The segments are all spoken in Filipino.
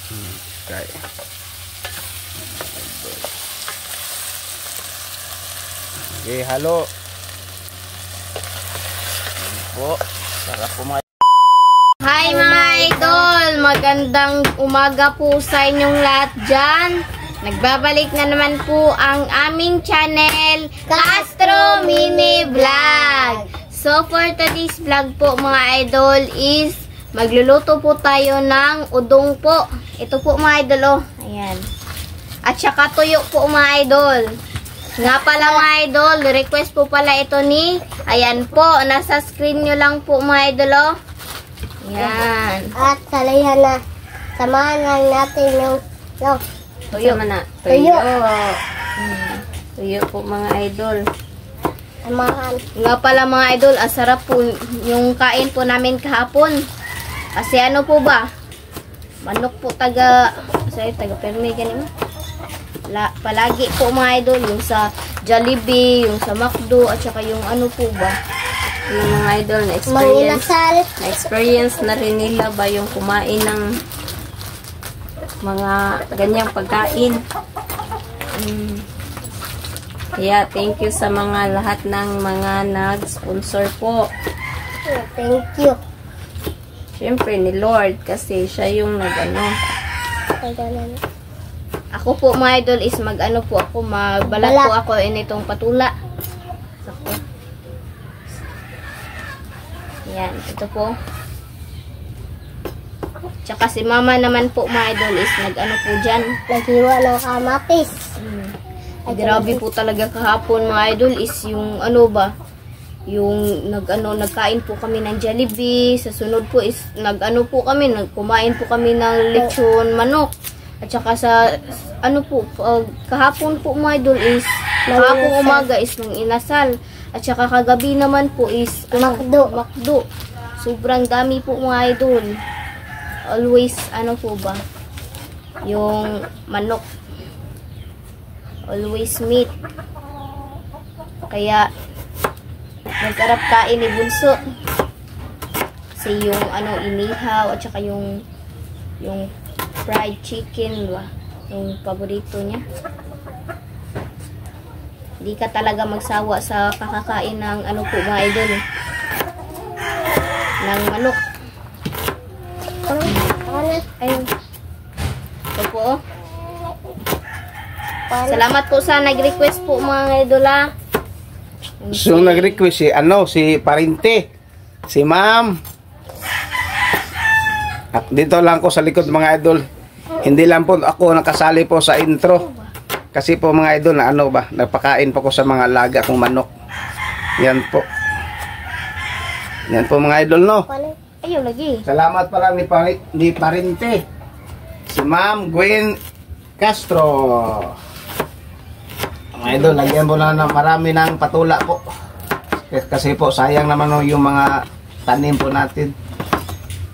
Okay. Okay, halo. Po, sarap po mga. Hi mga idol! Magandang umaga po sa inyong lahat dyan. Nagbabalik na naman po ang aming channel, Castro Mini Vlog. So for today's vlog po mga idol is magluluto po tayo ng udong po. Ito po mga idol oh. Ayan. At saka tuyo po mga idol. Nga pala mga idol, request po pala ito ni, ayan po, nasa screen nyo lang po mga idol oh. Yan. At salihan na. Samahan lang natin yung tuyo. Tuyo. Tuyo po mga idol. Samahan. Nga pala mga idol, asarap po yung kain po namin kahapon. Kasi ano po ba? Manok po taga Permi ganun. Palagi po mga idol, yung sa Jollibee, yung sa McDo, at saka yung ano po ba? Yung mga idol na experience na rin nila ba yung kumain ng mga ganyang pagkain. Kaya thank you sa mga lahat ng mga nag-sponsor po. Thank you. Siyempre ni Lord kasi siya yung nag-ano. Ako po mga idol is mag-ano po ako, magbalat po ako initong patula. Yan, ito po. Tsaka si mama naman po mga idol is nag-ano po dyan. Naghiwa ng kamatis. Grabe po talaga kahapon mga idol is yung ano ba, yung nagkain po kami ng Jollibee. Sa sunod po is kumain po kami ng lechon manok. At saka sa ano po, kahapon po mga idol is kahapon umaga is ng inasal. At saka kagabi naman po is McDo. Sobrang dami po mga idol. Always ano po ba, yung manok. Always meat. Kaya nagkarap kain ni Bunso. Kasi yung inihaw at saka yung fried chicken ba, yung paborito niya. Hindi ka talaga magsawa sa kakakain ng ano po mga idol, ng manok. Ayun. Ito po. Salamat po sa nag-request po mga idol ha. So nag-request si Parinte, si Ma'am. Dito lang ko sa likod mga idol. Hindi lang po ako nakasali po sa intro. Kasi po mga idol na nagpakain po ko sa mga alaga kong manok. Yan po. Yan po mga idol no. Ayaw lagi. Salamat pala ni Parinte. Si Ma'am Gwen Castro. Mga idol, lagyan mo na marami ng patula po. Kasi po sayang naman yung mga tanim po natin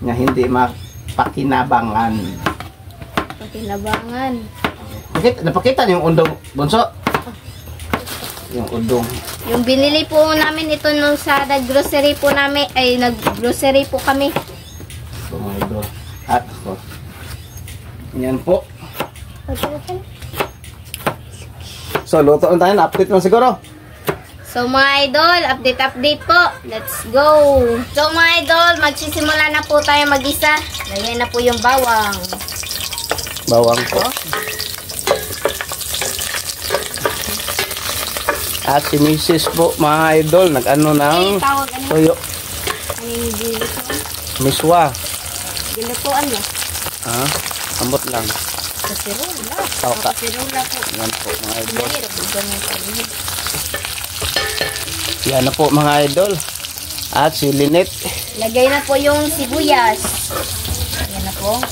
na hindi mapakinabangan. Napakita yung undong Bunso. Yung undong. Yung binili po namin ito nung sa nag-grocery po namin, nag-grocery po kami. So, mga idol. At yan po. So, luto na tayo. Update lang siguro. So mga idol, update po. Let's go. So mga idol, magsisimula na po tayo mag-isa. Ganyan na po yung bawang. Bawang po. At si Mrs. po mga idol, nag-ano ng tuyo. Miswa. Gilutuan niya. Ambot lang. Kasirula. Kauka. Kasirula po. Yan po mga idol. Mahirap. Yan na po mga idol. At si Lynette. Lagay na po yung sibuyas. Yan na po.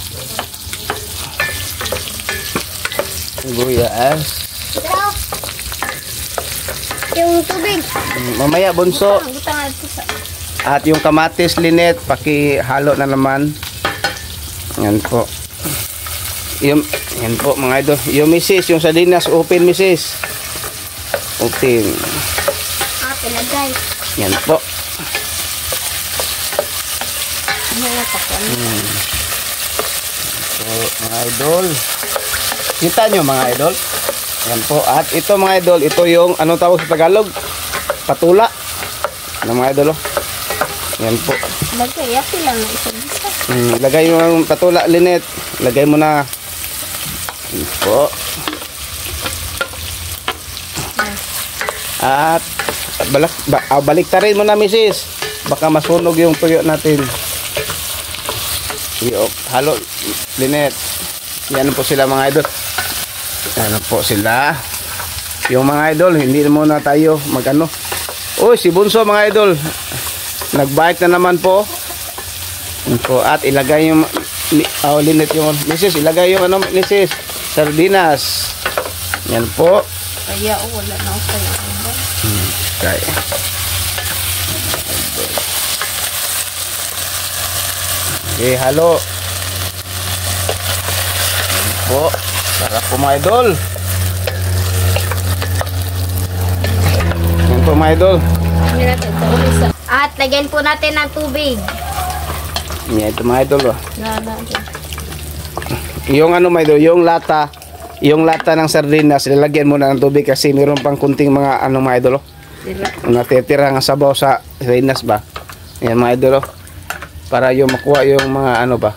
Sibuyas. Yung tubig. Mamaya Bunso. At yung kamatis Lynette, pakihalo na naman. Yan po. Yan po mga idol. Yung Mrs. yung sardinas, open Mrs. Open. Pinagay. Yan po. mga idol. Kita nyo mga idol. Yan po. At ito mga idol, ito yung anong tawag sa Tagalog? Patula. Ano mga idol? Yan po. Lagay, ako lang na isa-isa. Lagay mo yung patula, Linet. Lagay mo na. Yan po. At baliktarin mo na, Mrs. Baka masunog yung tuyo natin. Halo, Linet. Yan po sila mga idol. Yan po sila. Yung mga idol, hindi muna tayo magano. Uy, si Bunso mga idol. Nagbike na naman po. Yan po. At ilagay yung Linet yung Mrs. Ilagay yung ano, Mrs. Sardinas. Yan po. Kaya wala na ako sa'yo. Okay. Okay, halo. Yan po. Sarap po mga idol. Yan po mga idol. At lagyan po natin ng tubig. Yan ito mga idol. Yung ano mga idol, yung lata ng sardinas, lalagyan mo na ng tubig kasi mayroon pang kunting mga ano mga idol. Natitira ng sabaw sa sardinas ba. Yan mga idol. Para yung makuha yung mga ano ba.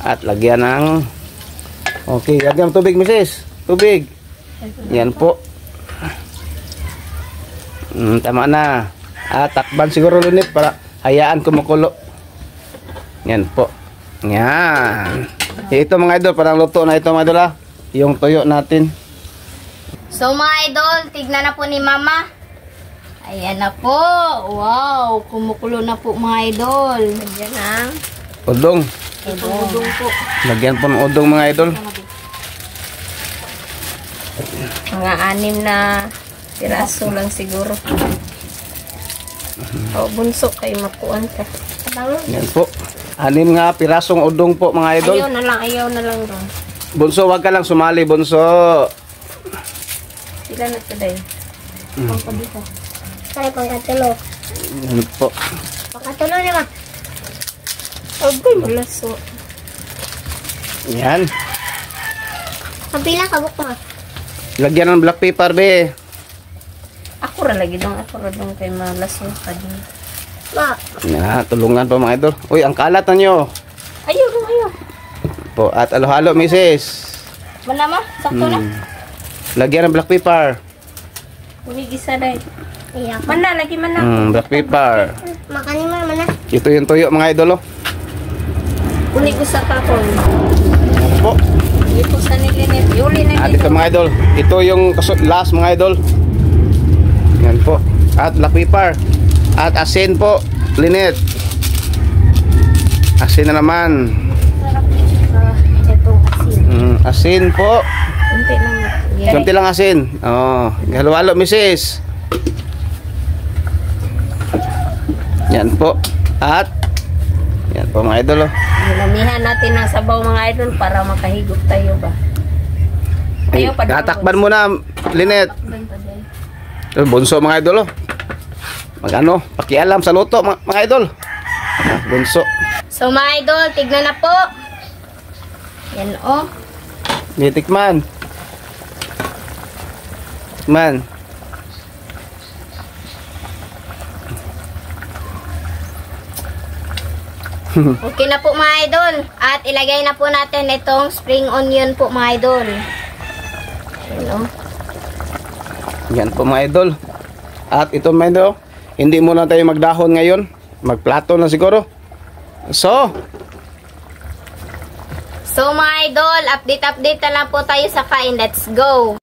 At lagyan ng okay, lagyan ng tubig, Mrs. Tubig. Yan po. Tama na. At takban siguro Lunit para hayaan kumukulo. Yan po. Yan. Ito mga idol, parang luto na ito mga idol ha. Yung tuyo natin. So mga idol, tignan na po ni Mama. Ayan na po. Wow, kumukulo na po mga idol. Ayan ang Udong. udong po. Lagyan po ng udong mga idol. Mga 6 na piraso lang siguro. O, bunso kayo makuan ka. Yan po. 6 nga pirasong udong po mga idol. Ayaw na lang doon. Bunso, wag ka lang sumali, Bunso. Sila na today. Pangkabita. Kaya pangkatulo. Yan po. Pangkatulo naman. Okay, malaso. Yan. Kabila kabuk mo. Lagyan ng black pepper, be. Ako ra lagi dong, kay malaso pa din. Ma. Na, tulungan pa mga idol. Uy, ang kalat na nyo. Ayaw. Po, at halo-halo, Mrs. Mana ma? Sakto na? Lagyan ng black pepper. Umigisa dahil. Iya. Mana, lagi mana. Black pepper. Makanin mo naman na. Ito yung tuyo mga idol, oh. Unig ko sa kapon. Yan po. Ito sa nilinit. Yuli na At dito. ito mga idol. Ito yung last mga idol. Yan po. At black pepper. At asin po, Linet. Asin na naman. Itong asin. Asin po. Kunti lang. Yeah. Kunti lang asin. Oh, halo-halo, Mrs. Yan po. At yan po mga idol, oh. Nilamihan natin ng sabaw mga idol para makahigop tayo ba. Ayaw pa. Tatakban mo na, Linet. Bunso mga idol, oh. Magano, pakialam sa luto mga idol. Bunso. So mga idol, tignan na po. Yan oh. Tikman. Tikman. Okay na po mga idol. At ilagay na po natin itong spring onion po mga idol. Yan oh. Yan po mga idol. At ito mga idol, hindi muna tayo magdahon ngayon. Magplato na siguro. So mga idol, update na lang po tayo sa kain. Let's go!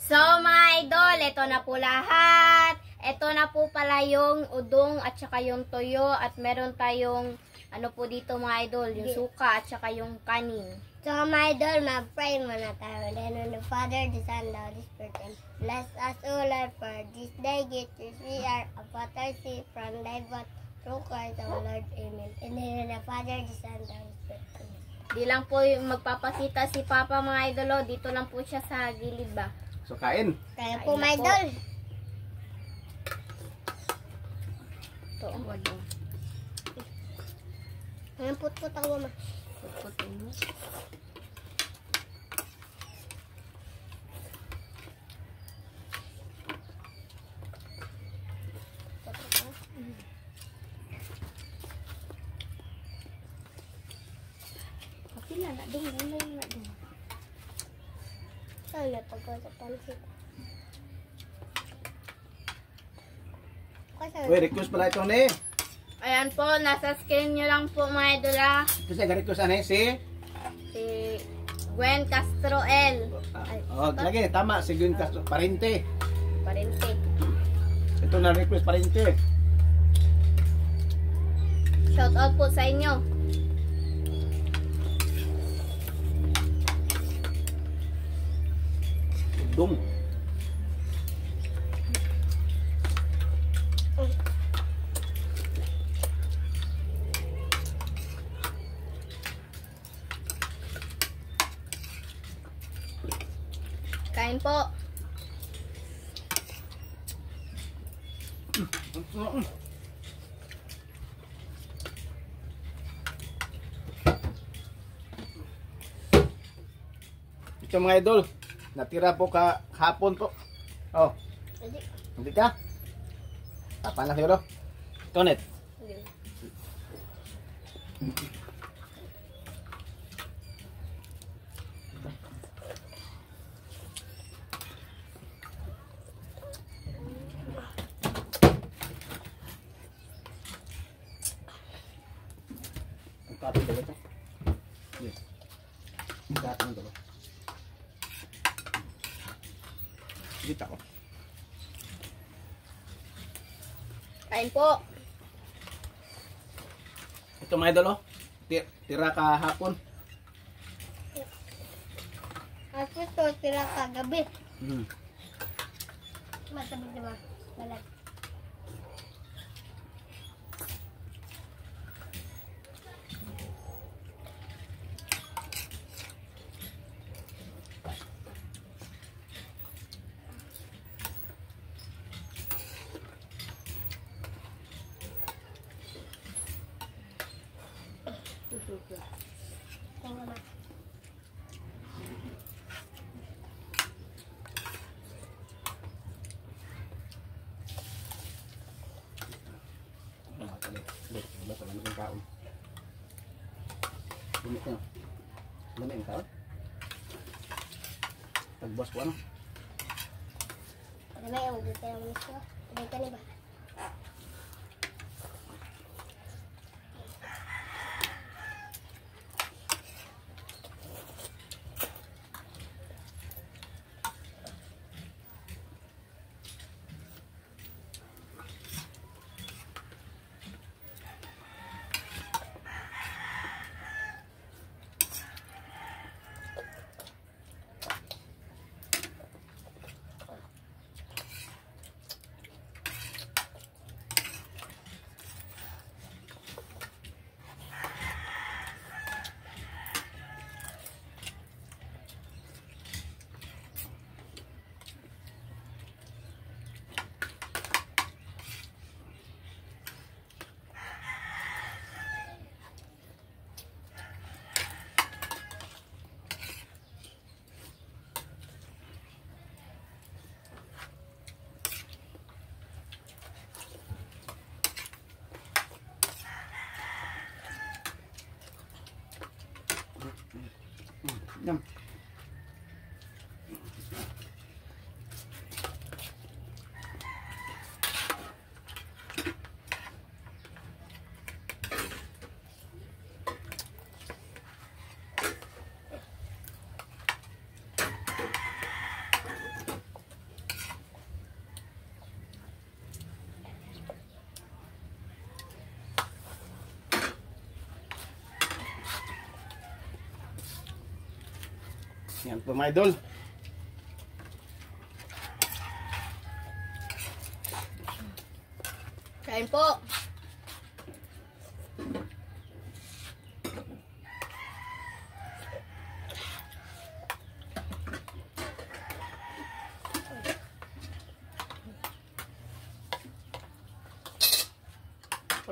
So mga idol, ito na po lahat. Ito na po pala yung udong at saka yung toyo. At meron tayong ano po dito mga idol, yung suka at saka yung kanin. So my idol, mag-pray muna tayo. Then on the Father, the Son, the Holy Spirit. And bless us, O Lord, for this day. Get to see our Father, see from thy vote. Through Christ our Lord. Amen. And then on the Father, the Son, the Holy Spirit. Amen. Di lang po yung magpapakita si Papa mga idolo. Dito lang po siya sa gilid ba? So kain. Kaya po, my idol. Ito, wag mo. Ang put-put ako, ma. Putin mo. Kapila na dong, na dong. Saan na pagko sa pansit? Uy, request pala ito ni. Ayan po, nasa screen nyo lang po mga idol ah. Ito siya request ani si. Si Gwen Castro L. Oh, lagi tama si Gwen Castro Parente. Parente. Ito na request Parente. Shout out po sa inyo. Dum. Kain po. Ito mga idol, natira po hapon po. Oh, Hindi. hindi ka? Tapan lang siguro. Tonet. Ang kapit dito ito. Yes. Ang kapit ng dito. Dito ako. Kain po. Ito mga idol, oh. Tira kahapon. Ako to, tira kagabi. Hmm. Matabig diba? Balat. Tama na. Basta lang ang kaon. Lumit na. Lumit ang kaon. Tagbos ko ano? Ano may yung dito yung miso? Dito ni ba? Yum. Yan po mga idol. Kain po.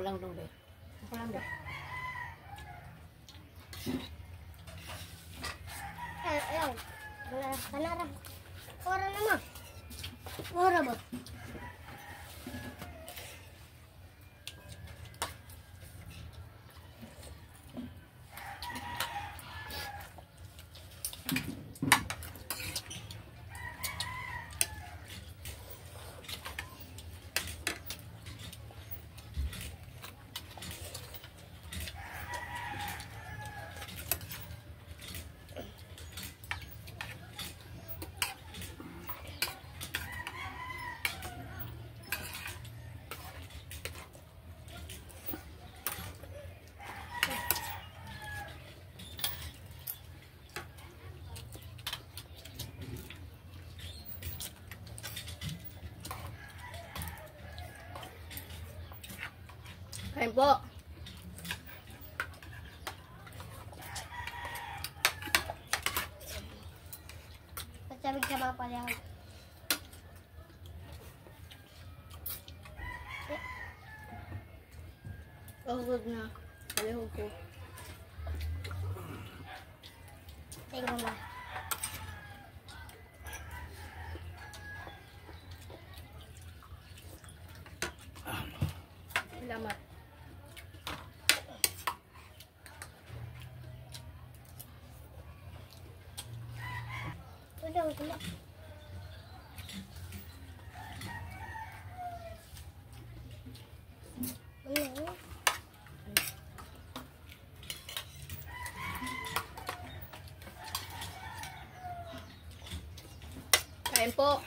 Ako lang dong, be. Ako lang, be. Ayaw. Kanara. Ora naman. Ora ba? Kain po. Pasabig ka mga palihog. Pagod na. Palihog ko. Tingnan mo. Salamat. Udah, udah. Kain po.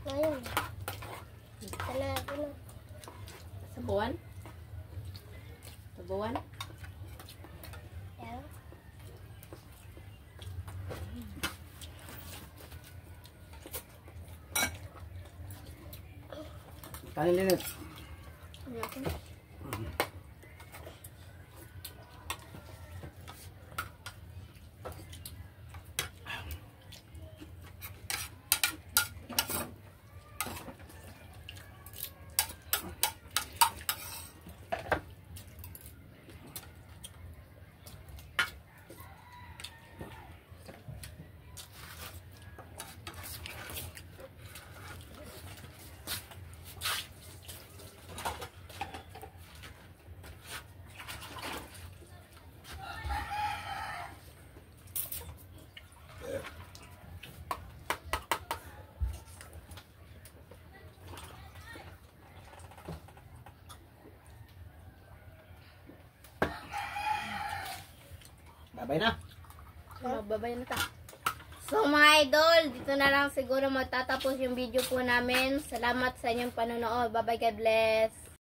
Ayun. Sana ako na. Sabuan? Sabuan? Yan. Kanin din. Babay na. Mababay na ta. So mga idol, dito na lang siguro magtatapos yung video po namin. Salamat sa inyong panonood. Bye bye, God bless.